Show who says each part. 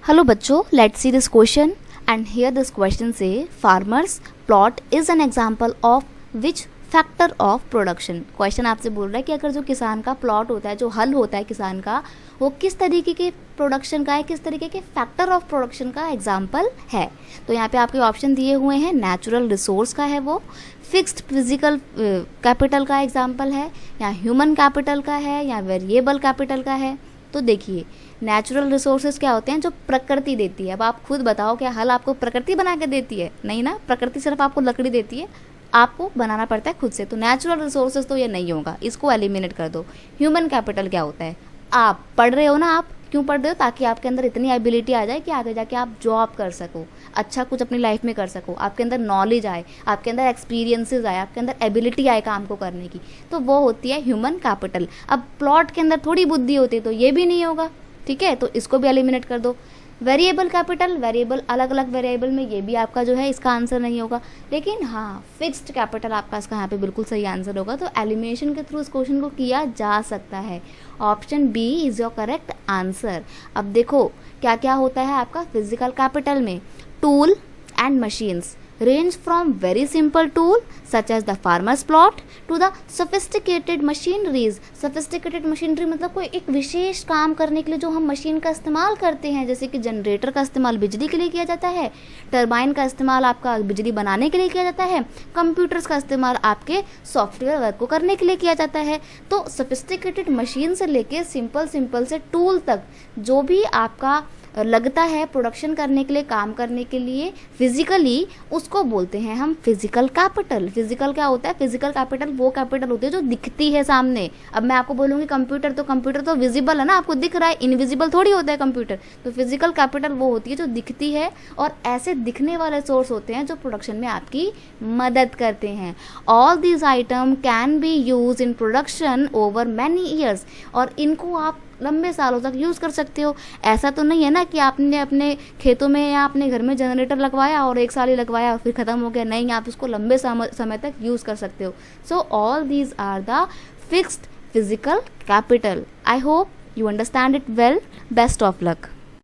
Speaker 1: Hello बच्चों, let's see this question and here this question say farmer's plot is an example of which factor of production. Question आपसे बोल रहा है कि अगर जो किसान का प्लॉट होता है, जो हल होता है किसान का, वो किस तरीके के प्रोडक्शन का है, किस तरीके के फैक्टर ऑफ प्रोडक्शन का एग्जाम्पल है। तो यहाँ पे आपके ऑप्शन दिए हुए हैं, नेचुरल रिसोर्स का है वो, फिक्स्ड फिजिकल कैपिटल का एग्जाम्पल है, या ह्यूमन कैपिटल का है, या वेरिएबल कैपिटल का है। तो देखिए, नेचुरल रिसोर्सेज क्या होते हैं, जो प्रकृति देती है। अब आप खुद बताओ, क्या हल आपको प्रकृति बना के देती है? नहीं ना, प्रकृति सिर्फ आपको लकड़ी देती है, आपको बनाना पड़ता है खुद से। तो नेचुरल रिसोर्सेज तो ये नहीं होगा, इसको एलिमिनेट कर दो। ह्यूमन कैपिटल क्या होता है? आप पढ़ रहे हो ना, आप क्यों पढ़ रहे हो? ताकि आपके अंदर इतनी एबिलिटी आ जाए कि आगे जाके आप जॉब कर सको, अच्छा कुछ अपनी लाइफ में कर सको, आपके अंदर नॉलेज आए, आपके अंदर एक्सपीरियंसेस आए, आपके अंदर एबिलिटी आए काम को करने की, तो वो होती है ह्यूमन कैपिटल। अब प्लॉट के अंदर थोड़ी बुद्धि होती है तो ये भी नहीं होगा, ठीक है, तो इसको भी एलिमिनेट कर दो। वेरिएबल कैपिटल, वेरिएबल अलग अलग वेरिएबल में, ये भी आपका जो है इसका आंसर नहीं होगा। लेकिन हाँ, फिक्स्ड कैपिटल आपका इसका यहाँ पे बिल्कुल सही आंसर होगा। तो एलिमिनेशन के थ्रू इस क्वेश्चन को किया जा सकता है। Option B is your correct answer. अब देखो क्या क्या होता है आपका फिजिकल कैपिटल में। Tool and machines range from very simple tool such as the farmer's plot to the sophisticated machineries। sophisticated machinery मतलब कोई एक विशेष काम करने के लिए जो हम मशीन का इस्तेमाल करते हैं, जैसे कि जनरेटर का इस्तेमाल बिजली के लिए किया जाता है, टरबाइन का इस्तेमाल आपका बिजली बनाने के लिए किया जाता है, कंप्यूटर्स का इस्तेमाल आपके सॉफ्टवेयर वर्क को करने के लिए किया जाता है। तो sophisticated मशीन से लेके सिंपल से टूल तक जो भी आपका लगता है प्रोडक्शन करने के लिए, काम करने के लिए फिजिकली, उसको बोलते हैं हम फिजिकल कैपिटल। फिजिकल क्या होता है? फिजिकल कैपिटल वो कैपिटल होती है जो दिखती है सामने। अब मैं आपको बोलूँगी कंप्यूटर, तो कंप्यूटर तो विजिबल है ना, आपको दिख रहा है, इनविजिबल थोड़ी होता है कंप्यूटर। तो फिजिकल कैपिटल वो होती है जो दिखती है, और ऐसे दिखने वाले सोर्स होते हैं जो प्रोडक्शन में आपकी मदद करते हैं। All these item can be use in production over many years, और इनको आप लंबे सालों तक यूज़ कर सकते हो। ऐसा तो नहीं है ना कि आपने अपने खेतों में या अपने घर में जनरेटर लगवाया और 1 साल ही लगवाया फिर ख़त्म हो गया। नहीं, आप इसको लंबे समय तक यूज़ कर सकते हो। So all these are the fixed physical capital. I hope you understand it well. Best of luck.